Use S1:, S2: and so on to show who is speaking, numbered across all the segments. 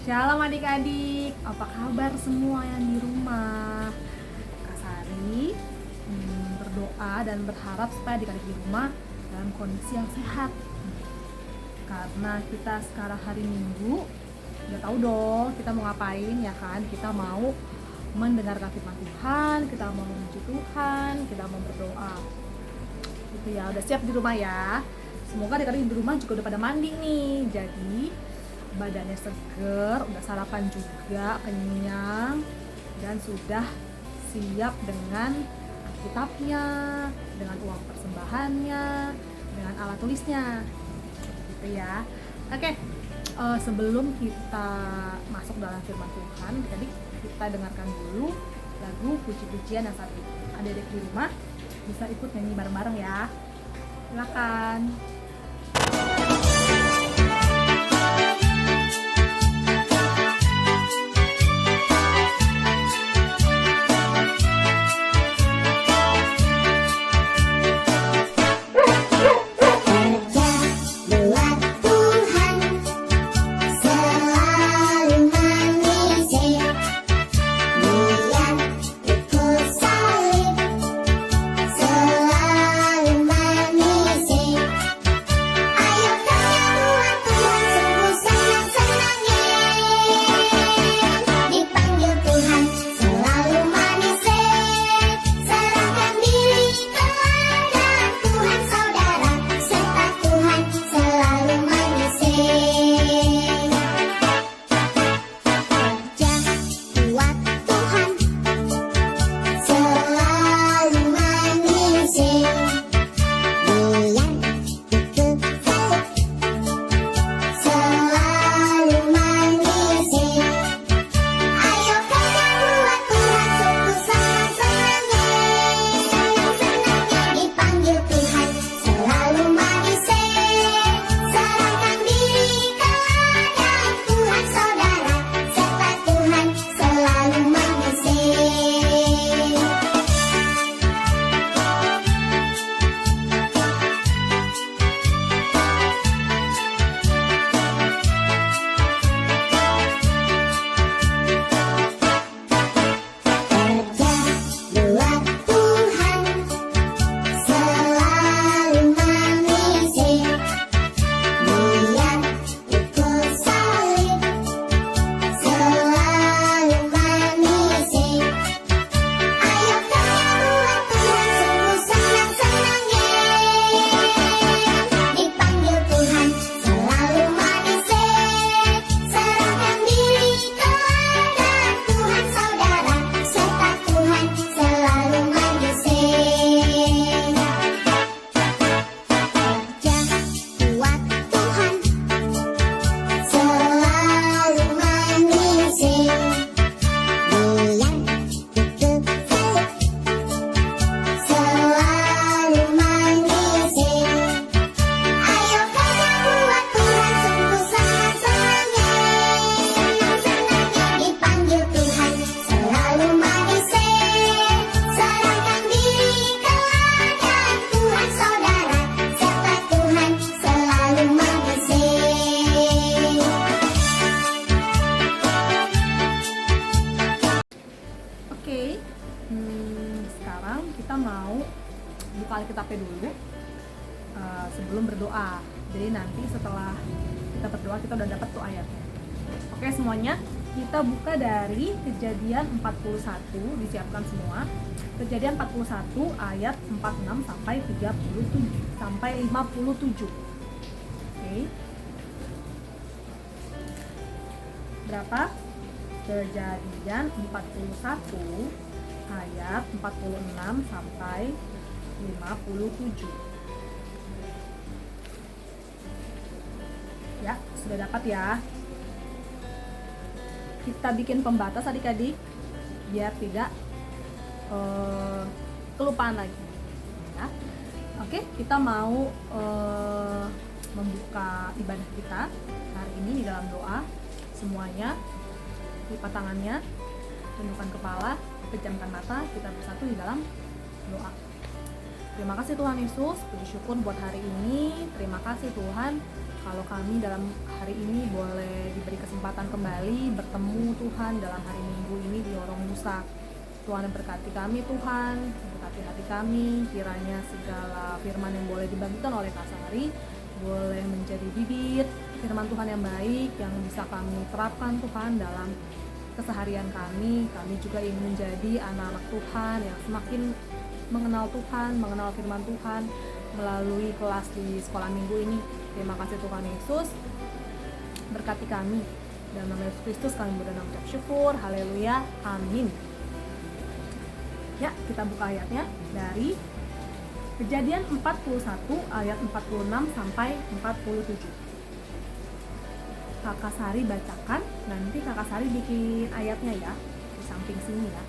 S1: Shalom adik-adik, apa kabar semua yang di rumah? Kak Sari berdoa dan berharap supaya adik-adik di rumah dalam kondisi yang sehat. Karena kita sekarang hari Minggu, udah tahu dong kita mau ngapain ya kan? Kita mau mendengarkan firman Tuhan, kita mau memuji Tuhan, kita mau berdoa. Gitu ya, udah siap di rumah ya. Semoga adik-adik di rumah juga udah pada mandi nih. Jadi badannya seger, udah sarapan juga, kenyang, dan sudah siap dengan kitabnya, dengan uang persembahannya, dengan alat tulisnya, gitu ya. Oke, sebelum kita masuk dalam firman Tuhan, jadi kita dengarkan dulu lagu puji-pujian yang satu. Adik-adik di rumah bisa ikut nyanyi bareng-bareng ya. Silakan. Sekarang kita mau buka Alkitabnya dulu sebelum berdoa. Jadi nanti setelah kita berdoa kita udah dapat tuh ayatnya. Oke semuanya, kita buka dari Kejadian 41, disiapkan semua. Kejadian 41 ayat 46 sampai 37 sampai 57. Oke. Berapa? Kejadian 41 ayat 46 sampai 57. Ya, sudah dapat ya. Kita bikin pembatas adik-adik biar tidak kelupaan lagi ya. Oke, kita mau membuka ibadah kita hari ini di dalam doa. Semuanya lipat tangannya, tundukkan kepala, pejamkan mata, kita bersatu di dalam doa. Terima kasih Tuhan Yesus, puji syukur buat hari ini. Terima kasih Tuhan kalau kami dalam hari ini boleh diberi kesempatan kembali bertemu Tuhan dalam hari Minggu ini di Lorong Nusa. Tuhan berkati kami Tuhan, berkati hati kami, kiranya segala firman yang boleh dibagikan oleh Kak Sari boleh menjadi bibit firman Tuhan yang baik yang bisa kami terapkan Tuhan dalam keseharian kami. Kami juga ingin menjadi anak-anak Tuhan yang semakin mengenal Tuhan, mengenal firman Tuhan melalui kelas di sekolah minggu ini. Terima kasih Tuhan Yesus, berkati kami. Dalam nama Yesus Kristus kami berdoa dan mengucap syukur. Haleluya, amin. Ya, kita buka ayatnya dari Kejadian 41 ayat 46 sampai 47. Kakak Sari bacakan, nanti Kakak Sari bikin ayatnya ya, di samping sini ya.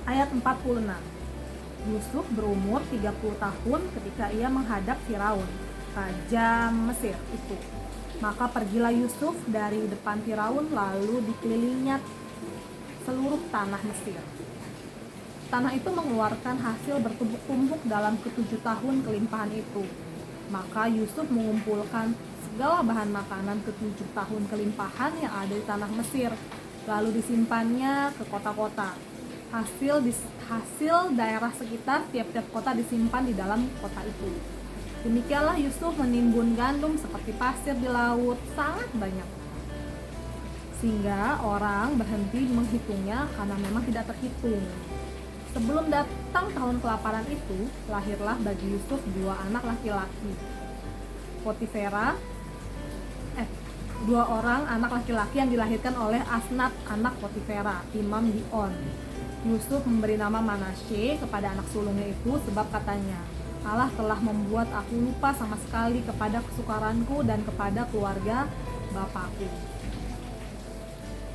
S1: Ayat 46. Yusuf berumur 30 tahun ketika ia menghadap Firaun, raja Mesir itu. Maka pergilah Yusuf dari depan Firaun lalu dikelilingnya seluruh tanah Mesir. Tanah itu mengeluarkan hasil bertumpuk-tumpuk dalam ke-7 tahun kelimpahan itu. Maka Yusuf mengumpulkan segala bahan makanan ke-7 tahun kelimpahan yang ada di tanah Mesir, lalu disimpannya ke kota-kota. Hasil daerah sekitar tiap-tiap kota disimpan di dalam kota itu. Demikianlah Yusuf menimbun gandum seperti pasir di laut, sangat banyak, sehingga orang berhenti menghitungnya karena memang tidak terhitung. Sebelum datang tahun kelaparan itu, lahirlah bagi Yusuf 2 anak laki-laki. Dua orang anak laki-laki yang dilahirkan oleh Asnat anak Potifera, imam di On. Yusuf memberi nama Manasye kepada anak sulungnya itu sebab katanya, Allah telah membuat aku lupa sama sekali kepada kesukaranku dan kepada keluarga bapakku.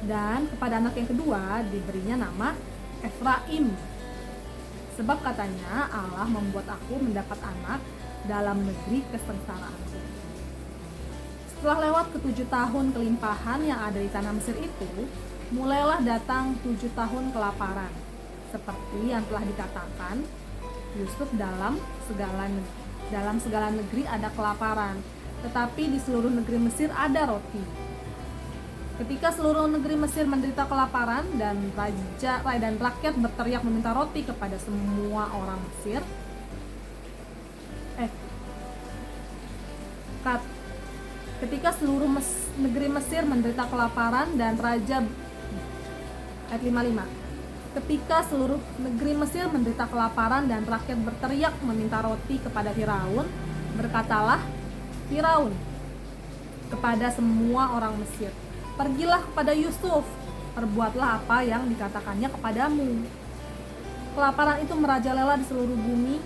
S1: Dan kepada anak yang kedua diberinya nama Efraim, sebab katanya Allah membuat aku mendapat anak dalam negeri kesengsaraanku. Setelah lewat ke-7 tahun kelimpahan yang ada di tanah Mesir itu, mulailah datang 7 tahun kelaparan. Seperti yang telah dikatakan, Yusuf dalam segala negeri ada kelaparan, tetapi di seluruh negeri Mesir ada roti. Ketika seluruh negeri Mesir menderita kelaparan dan rakyat berteriak meminta roti kepada semua orang Mesir, ketika seluruh negeri Mesir menderita kelaparan dan ayat 55. Ketika seluruh negeri Mesir menderita kelaparan dan rakyat berteriak meminta roti kepada Firaun, berkatalah Firaun kepada semua orang Mesir, pergilah kepada Yusuf, perbuatlah apa yang dikatakannya kepadamu. Kelaparan itu merajalela di seluruh bumi.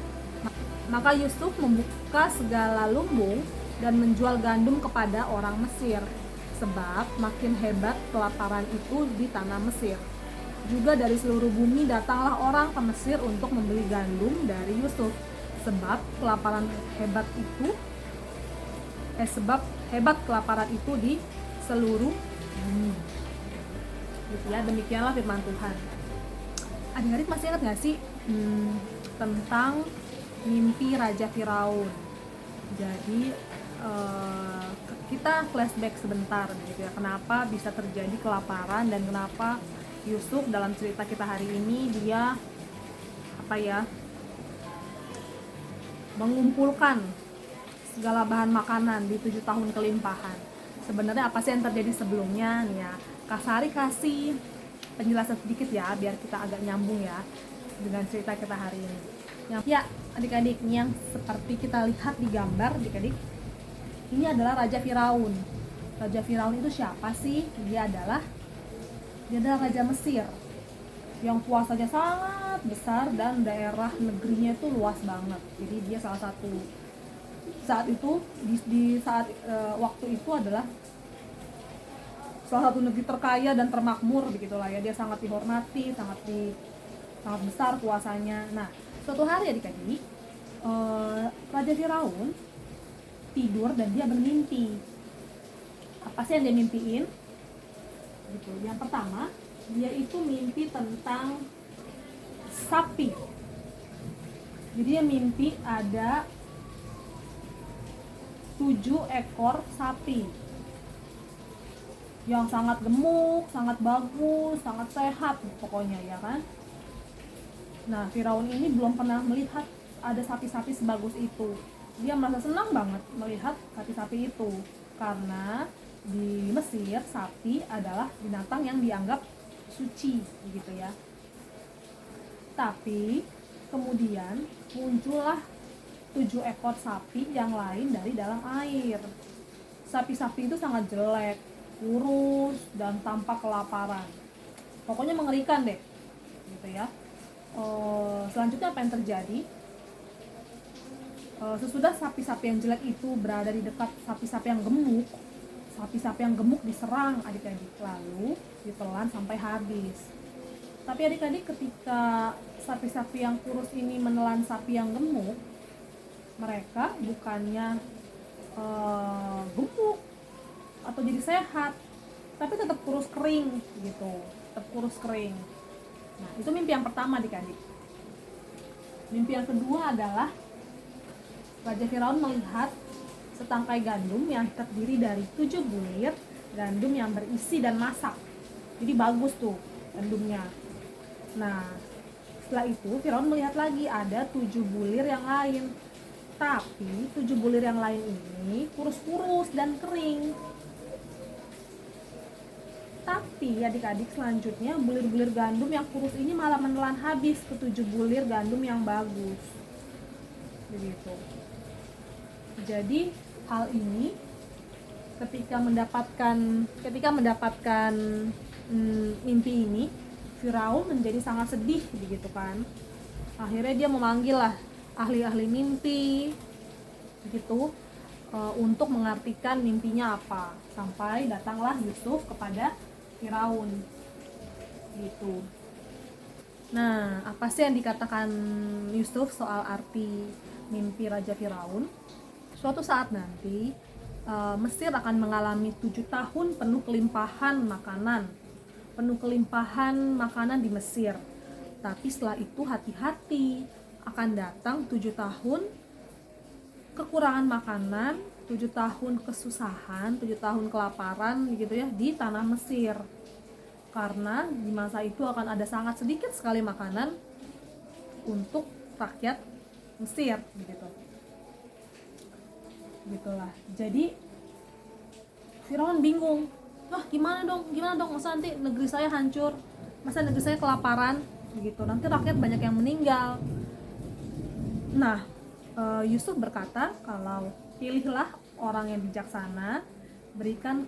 S1: Maka Yusuf membuka segala lumbung dan menjual gandum kepada orang Mesir, sebab makin hebat kelaparan itu di tanah Mesir. Juga dari seluruh bumi datanglah orang ke Mesir untuk membeli gandum dari Yusuf, sebab hebat kelaparan itu di seluruh bumi. Gitu ya, demikianlah firman Tuhan. Adik-adik masih ingat gak sih tentang mimpi Raja Firaun? Jadi kita flashback sebentar gitu ya, kenapa bisa terjadi kelaparan dan kenapa Yusuf dalam cerita kita hari ini dia mengumpulkan segala bahan makanan di 7 tahun kelimpahan. Sebenarnya apa sih yang terjadi sebelumnya nih ya? Kak Sari kasih penjelasan sedikit ya biar kita agak nyambung ya dengan cerita kita hari ini. Adik-adik, yang seperti kita lihat di gambar, adik-adik, ini adalah Raja Firaun. Raja Firaun itu siapa sih? Dia adalah Raja Mesir yang kuasanya sangat besar dan daerah negerinya itu luas banget. Jadi dia salah satu waktu itu adalah salah satu negeri terkaya dan termakmur begitulah ya. Dia sangat dihormati, sangat besar kuasanya. Nah, suatu hari adik-adik, Raja Firaun tidur dan dia bermimpi. Apa sih yang dia mimpiin? Gitu. Yang pertama, dia itu mimpi tentang sapi. Jadi dia mimpi ada 7 ekor sapi yang sangat gemuk, sangat bagus, sangat sehat pokoknya ya kan. Nah, Firaun ini belum pernah melihat ada sapi-sapi sebagus itu. Dia merasa senang banget melihat sapi-sapi itu karena di Mesir sapi adalah binatang yang dianggap suci gitu ya. Tapi kemudian muncullah 7 ekor sapi yang lain dari dalam air. Sapi-sapi itu sangat jelek, kurus, dan tampak kelaparan. Pokoknya mengerikan deh gitu ya. Selanjutnya apa yang terjadi? Sesudah sapi-sapi yang jelek itu berada di dekat sapi-sapi yang gemuk diserang adik-adik, lalu ditelan sampai habis. Tapi adik-adik, ketika sapi-sapi yang kurus ini menelan sapi yang gemuk, mereka bukannya gemuk atau jadi sehat, tapi tetap kurus kering gitu, Nah, itu mimpi yang pertama adik-adik. Mimpi yang kedua adalah Raja Firaun melihat setangkai gandum yang terdiri dari 7 bulir gandum yang berisi dan masak. Jadi bagus tuh gandumnya. Nah, setelah itu Firaun melihat lagi ada 7 bulir yang lain. Tapi 7 bulir yang lain ini kurus-kurus dan kering. Tapi adik-adik, selanjutnya bulir-bulir gandum yang kurus ini malah menelan habis ke 7 bulir gandum yang bagus. Begitu. Jadi hal ini ketika mendapatkan mimpi ini, Firaun menjadi sangat sedih begitu kan. Akhirnya dia memanggil lah ahli-ahli mimpi begitu, untuk mengartikan mimpinya apa. Sampai datanglah Yusuf kepada Firaun gitu. Nah, apa sih yang dikatakan Yusuf soal arti mimpi Raja Firaun? Suatu saat nanti Mesir akan mengalami 7 tahun penuh kelimpahan makanan di Mesir. Tapi setelah itu hati-hati, akan datang 7 tahun kekurangan makanan, 7 tahun kesusahan, 7 tahun kelaparan gitu ya di tanah Mesir. Karena di masa itu akan ada sangat sedikit sekali makanan untuk rakyat Mesir begitu. Gitulah. Jadi Firaun bingung. Gimana dong? Masa nanti negeri saya hancur? Masa negeri saya kelaparan? Begitu. Nanti rakyat banyak yang meninggal. Nah, Yusuf berkata kalau pilihlah orang yang bijaksana, berikan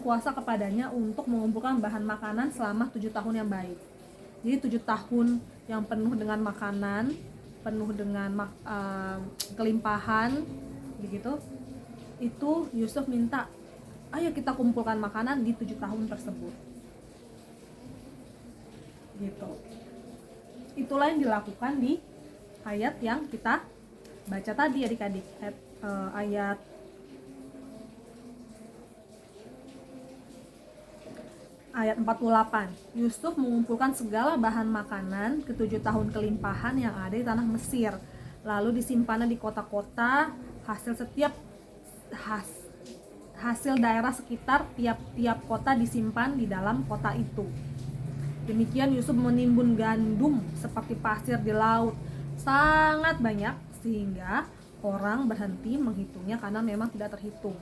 S1: kuasa kepadanya untuk mengumpulkan bahan makanan selama 7 tahun yang baik. Jadi 7 tahun yang penuh dengan makanan, penuh dengan kelimpahan begitu. Itu Yusuf minta, ayo kita kumpulkan makanan di 7 tahun tersebut. Gitu. Itulah yang dilakukan di ayat yang kita baca tadi adik-adik, ayat ayat 48. Yusuf mengumpulkan segala bahan makanan ke 7 tahun kelimpahan yang ada di tanah Mesir, lalu disimpannya di kota-kota, hasil daerah sekitar tiap kota disimpan di dalam kota itu. Demikian Yusuf menimbun gandum seperti pasir di laut, sangat banyak sehingga orang berhenti menghitungnya karena memang tidak terhitung.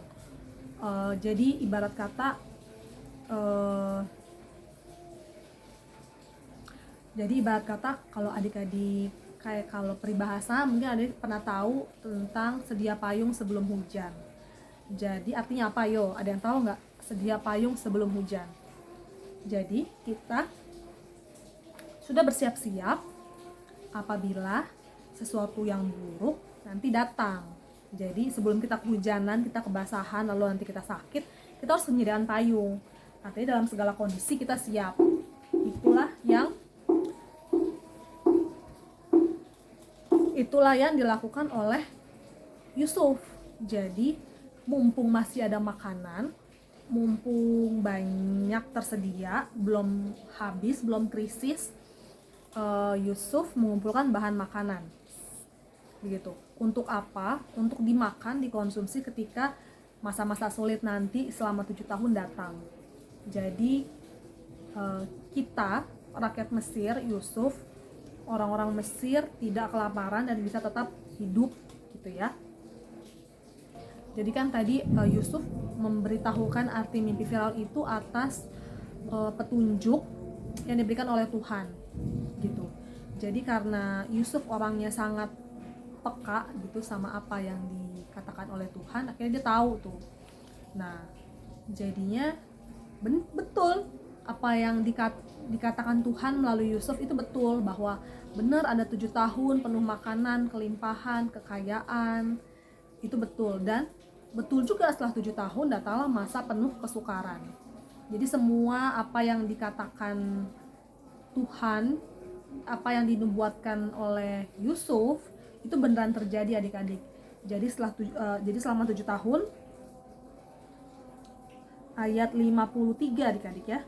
S1: Jadi ibarat kata kalau adik-adik kayak kalau peribahasa mungkin adik pernah tahu tentang sedia payung sebelum hujan. Jadi artinya apa yo? Ada yang tahu nggak? Sedia payung sebelum hujan. Jadi kita sudah bersiap-siap apabila sesuatu yang buruk nanti datang. Jadi sebelum kita kehujanan, kita kebasahan, lalu nanti kita sakit, kita harus penyediaan payung. Artinya dalam segala kondisi kita siap. Itulah yang dilakukan oleh Yusuf. Jadi mumpung masih ada makanan, mumpung banyak tersedia, belum habis, belum krisis, Yusuf mengumpulkan bahan makanan. Begitu. Untuk apa? Untuk dimakan, dikonsumsi ketika masa-masa sulit nanti selama 7 tahun datang. Jadi kita, rakyat Mesir, Yusuf, orang-orang Mesir tidak kelaparan dan bisa tetap hidup gitu ya. Jadi kan tadi Yusuf memberitahukan arti mimpi Firaun itu atas petunjuk yang diberikan oleh Tuhan gitu. Jadi karena Yusuf orangnya sangat peka gitu sama apa yang dikatakan oleh Tuhan, akhirnya dia tahu tuh. Nah, jadinya betul apa yang dikatakan Tuhan melalui Yusuf itu betul, bahwa benar ada 7 tahun penuh makanan, kelimpahan, kekayaan. Itu betul, dan betul juga setelah 7 tahun datanglah masa penuh kesukaran. Jadi semua apa yang dikatakan Tuhan, apa yang dinubuatkan oleh Yusuf itu beneran terjadi adik-adik. Jadi selama 7 tahun, ayat 53 adik-adik ya.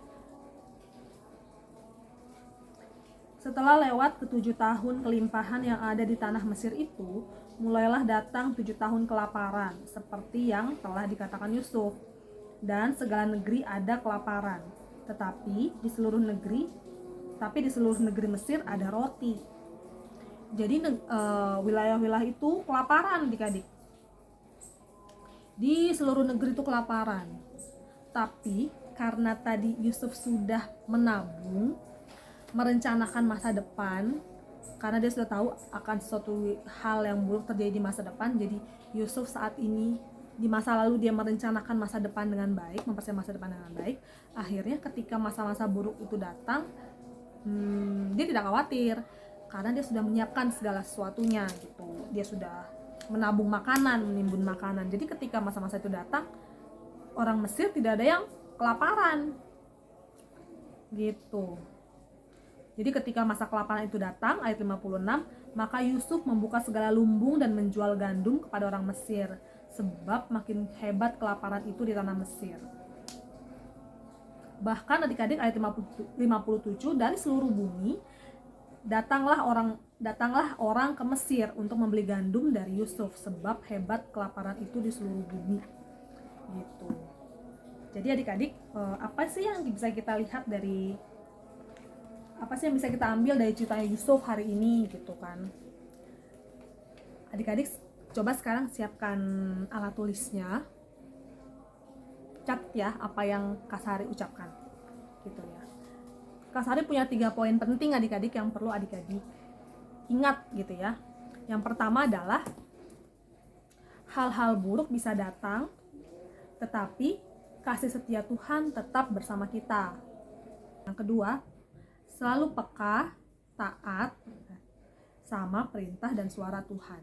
S1: Setelah lewat ke-7 tahun kelimpahan yang ada di tanah Mesir itu, mulailah datang 7 tahun kelaparan, seperti yang telah dikatakan Yusuf. Dan segala negeri ada kelaparan, tetapi di seluruh negeri Mesir ada roti. Jadi wilayah-wilayah itu kelaparan adik-adik. Di seluruh negeri itu kelaparan. Tapi karena tadi Yusuf sudah menabung, merencanakan masa depan, karena dia sudah tahu akan suatu hal yang buruk terjadi di masa depan. Jadi Yusuf saat ini, di masa lalu dia merencanakan masa depan dengan baik, mempersiapkan masa depan dengan baik. Akhirnya ketika masa-masa buruk itu datang, dia tidak khawatir karena dia sudah menyiapkan segala sesuatunya gitu. Dia sudah menabung makanan, menimbun makanan. Jadi ketika masa-masa itu datang, orang Mesir tidak ada yang kelaparan gitu. Jadi ketika masa kelaparan itu datang, ayat 56, maka Yusuf membuka segala lumbung dan menjual gandum kepada orang Mesir, sebab makin hebat kelaparan itu di tanah Mesir. Bahkan adik-adik ayat 57, dari seluruh bumi datanglah orang ke Mesir untuk membeli gandum dari Yusuf, sebab hebat kelaparan itu di seluruh bumi gitu. Jadi adik-adik, apa sih yang bisa kita ambil dari cerita Yusuf hari ini gitu kan. Adik-adik coba sekarang siapkan alat tulisnya, cat ya apa yang Kak Sari ucapkan gitu ya. Kak Sari punya 3 poin penting adik-adik yang perlu adik-adik ingat gitu ya. Yang pertama adalah hal-hal buruk bisa datang, tetapi kasih setia Tuhan tetap bersama kita. Yang kedua, selalu peka, taat sama perintah dan suara Tuhan.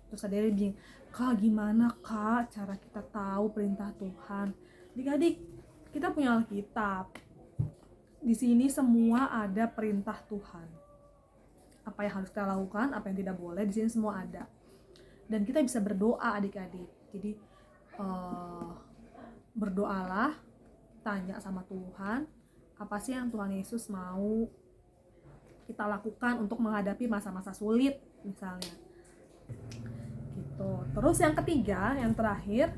S1: Terus ada yang bilang, Kak gimana Kak cara kita tahu perintah Tuhan? Adik-adik, kita punya Alkitab. Di sini semua ada perintah Tuhan. Apa yang harus kita lakukan, apa yang tidak boleh, di sini semua ada. Dan kita bisa berdoa adik-adik. Jadi berdoalah, tanya sama Tuhan, apa sih yang Tuhan Yesus mau kita lakukan untuk menghadapi masa-masa sulit misalnya. Gitu. Terus yang ketiga, yang terakhir,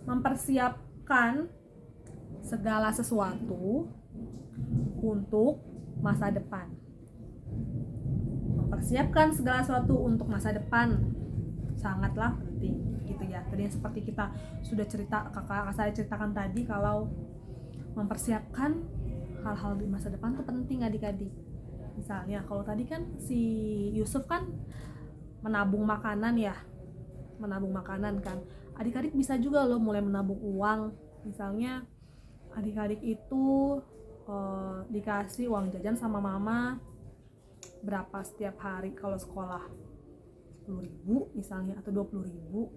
S1: mempersiapkan segala sesuatu untuk masa depan. Mempersiapkan segala sesuatu untuk masa depan sangatlah penting gitu ya. Tadi yang seperti kita sudah kakak saya ceritakan tadi, kalau mempersiapkan hal-hal di masa depan itu penting adik-adik. Misalnya kalau tadi kan si Yusuf kan menabung makanan kan. Adik-adik bisa juga loh mulai menabung uang. Misalnya adik-adik itu dikasih uang jajan sama mama berapa setiap hari kalau sekolah, 10.000 misalnya atau 20.000.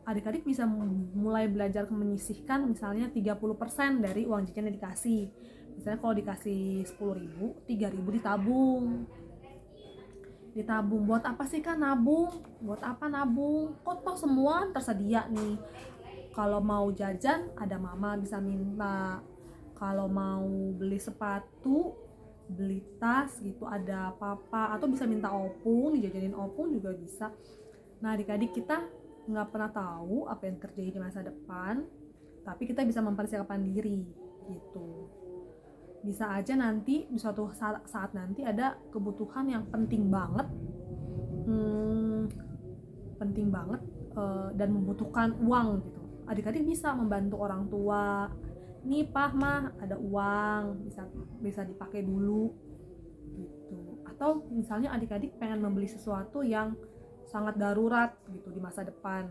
S1: Adik-adik bisa mulai belajar menyisihkan misalnya 30% dari uang jajan yang dikasih. Misalnya kalau dikasih 10.000, 3.000 ditabung. Buat apa sih kan nabung? Buat apa nabung? Kok toh semua tersedia nih. Kalau mau jajan ada mama bisa minta. Kalau mau beli sepatu beli tas gitu, ada papa, atau bisa minta opung, dijajanin opung juga bisa. Nah adik-adik, kita nggak pernah tahu apa yang terjadi di masa depan, tapi kita bisa mempersiapkan diri gitu. Bisa aja nanti di suatu saat nanti ada kebutuhan yang penting banget, penting banget dan membutuhkan uang gitu. Adik-adik bisa membantu orang tua, nih pah mah ada uang, bisa dipakai dulu gitu. Atau misalnya adik-adik pengen membeli sesuatu yang sangat darurat gitu di masa depan,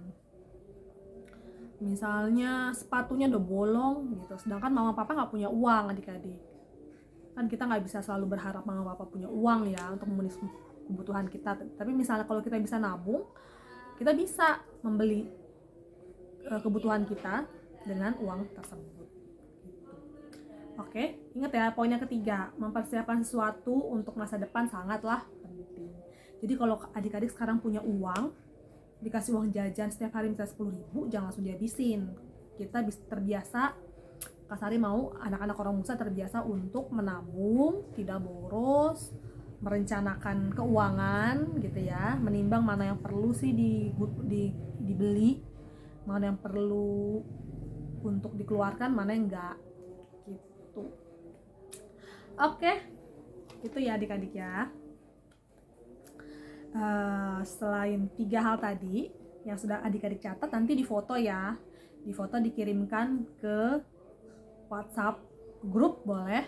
S1: misalnya sepatunya udah bolong gitu, sedangkan mama papa nggak punya uang. Adik-adik, kan kita nggak bisa selalu berharap mama papa punya uang ya untuk memenuhi kebutuhan kita, tapi misalnya kalau kita bisa nabung, kita bisa membeli kebutuhan kita dengan uang tersebut gitu. Oke, ingat ya, poin yang ketiga, mempersiapkan sesuatu untuk masa depan sangatlah penting. Jadi kalau adik-adik sekarang punya uang, dikasih uang jajan setiap hari misalnya 10.000, jangan langsung dihabisin. Kita terbiasa, Kak Sari mau anak-anak orang Musa terbiasa untuk menabung, tidak boros, merencanakan keuangan gitu ya, menimbang mana yang perlu sih dibeli, mana yang perlu untuk dikeluarkan, mana yang enggak gitu. Oke, itu ya adik-adik ya. Selain 3 hal tadi yang sudah adik-adik catat, nanti difoto ya, difoto dikirimkan ke WhatsApp grup boleh,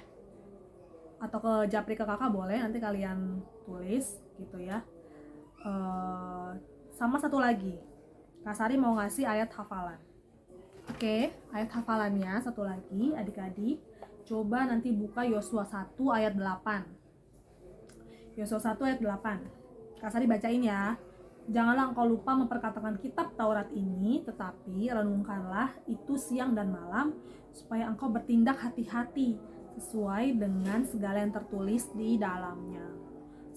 S1: atau ke japri ke kakak boleh, nanti kalian tulis gitu ya. Sama satu lagi, Kak Sari mau ngasih ayat hafalan. Oke, ayat hafalannya satu lagi, adik-adik coba nanti buka Yosua 1 ayat 8. Yosua 1 ayat 8. Kak Sari bacain ya. Janganlah engkau lupa memperkatakan kitab Taurat ini, tetapi renungkanlah itu siang dan malam, supaya engkau bertindak hati-hati sesuai dengan segala yang tertulis di dalamnya.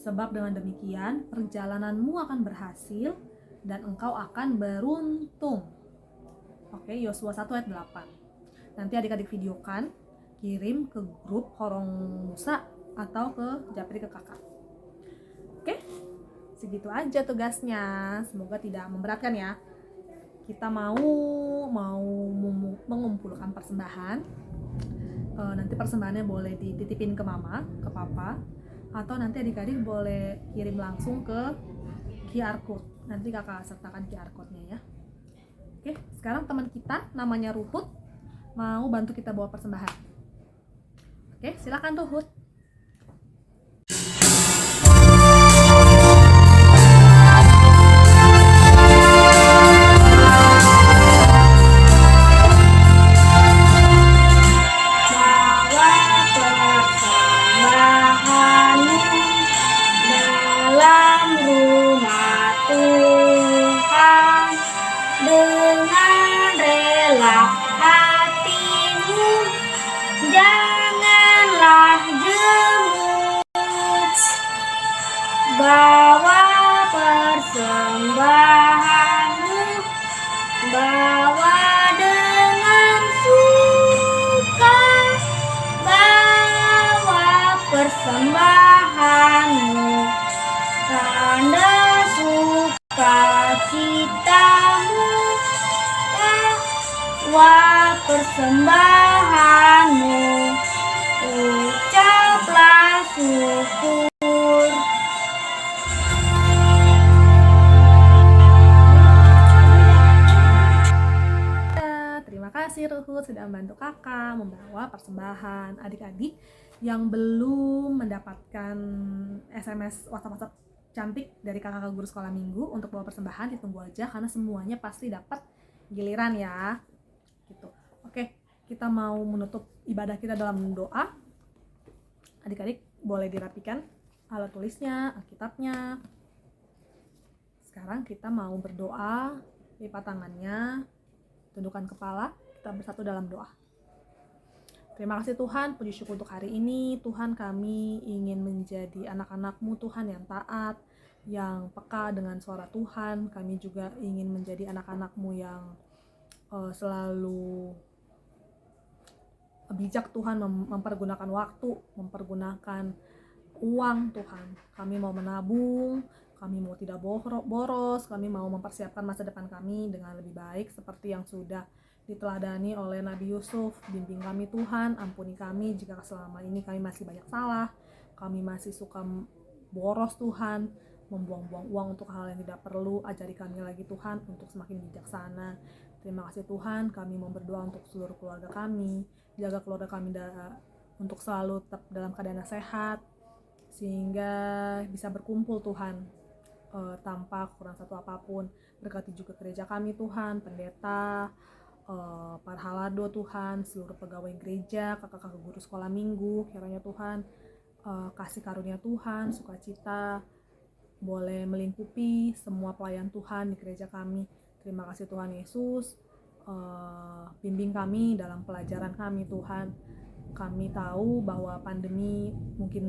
S1: Sebab dengan demikian perjalananmu akan berhasil dan engkau akan beruntung. Oke, Yosua 1 ayat 8. Nanti adik-adik videokan, kirim ke grup Horong Musa atau ke japri ke kakak. Oke, segitu aja tugasnya. Semoga tidak memberatkan ya. Kita mau mengumpulkan persembahan. Nanti persembahannya boleh dititipin ke mama, ke papa, atau nanti adik-adik boleh kirim langsung ke QR code. Nanti kakak sertakan QR code-nya ya. Oke, sekarang teman kita namanya Ruhut mau bantu kita bawa persembahan. Oke, silakan Ruhut.
S2: Bawa persembahanmu, bawa dengan suka, bawa persembahanmu, tanda sukacitamu, bawa persembahanmu, ucaplah syukur.
S1: Terima kasih Ruhut sudah membantu kakak membawa persembahan. Adik-adik yang belum mendapatkan SMS WhatsApp cantik dari kakak guru sekolah minggu untuk bawa persembahan, ditunggu aja karena semuanya pasti dapat giliran ya. Gitu. Oke, kita mau menutup ibadah kita dalam doa. Adik-adik boleh dirapikan alat tulisnya, Alkitabnya. Sekarang kita mau berdoa, lipat tangannya, tundukkan kepala, kita bersatu dalam doa. Terima kasih Tuhan, puji syukur untuk hari ini. Tuhan, kami ingin menjadi anak-anak-Mu Tuhan yang taat, yang peka dengan suara Tuhan. Kami juga ingin menjadi anak-anak-Mu yang selalu bijak Tuhan, mempergunakan waktu, mempergunakan uang Tuhan. Kami mau menabung, kami mau tidak boros, kami mau mempersiapkan masa depan kami dengan lebih baik seperti yang sudah diteladani oleh Nabi Yusuf. Bimbing kami Tuhan, ampuni kami jika selama ini kami masih banyak salah, kami masih suka boros Tuhan, membuang-buang uang untuk hal yang tidak perlu. Ajari kami lagi Tuhan untuk semakin bijaksana. Terima kasih Tuhan, kami mau berdoa untuk seluruh keluarga kami, jaga keluarga kami untuk selalu tetap dalam keadaan sehat, sehingga bisa berkumpul Tuhan tanpa kurang satu apapun. Berkati juga gereja kami Tuhan, pendeta, para halado Tuhan, seluruh pegawai gereja, kakak-kakak guru sekolah minggu. Kiranya Tuhan kasih karunia Tuhan, sukacita boleh melingkupi semua pelayan Tuhan di gereja kami. Terima kasih Tuhan Yesus. Bimbing kami dalam pelajaran kami Tuhan. Kami tahu bahwa pandemi mungkin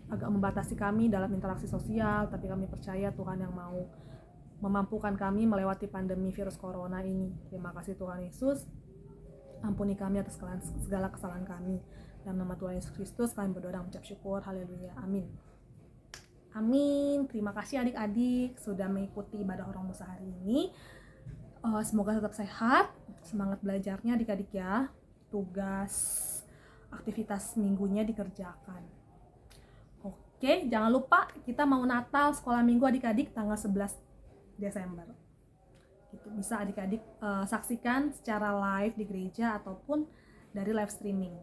S1: agak membatasi kami dalam interaksi sosial, tapi kami percaya Tuhan yang mau memampukan kami melewati pandemi virus corona ini. Terima kasih Tuhan Yesus. Ampuni kami atas segala kesalahan kami. Dalam nama Tuhan Yesus Kristus kami berdoa dan mengucap syukur. Haleluya. Amin. Amin. Terima kasih adik-adik sudah mengikuti ibadah orang dosa hari ini. Semoga tetap sehat, semangat belajarnya adik-adik ya. Tugas aktivitas minggunya dikerjakan. Oke, jangan lupa kita mau Natal sekolah minggu adik-adik tanggal 11 Desember. Gitu. Bisa adik-adik saksikan secara live di gereja ataupun dari live streaming.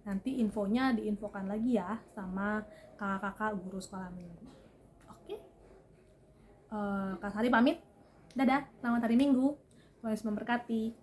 S1: Nanti infonya diinfokan lagi ya sama kakak-kakak guru sekolah minggu. Oke. Kak Sari pamit. Dadah, selamat hari Minggu. Tuhan Yesus memberkati.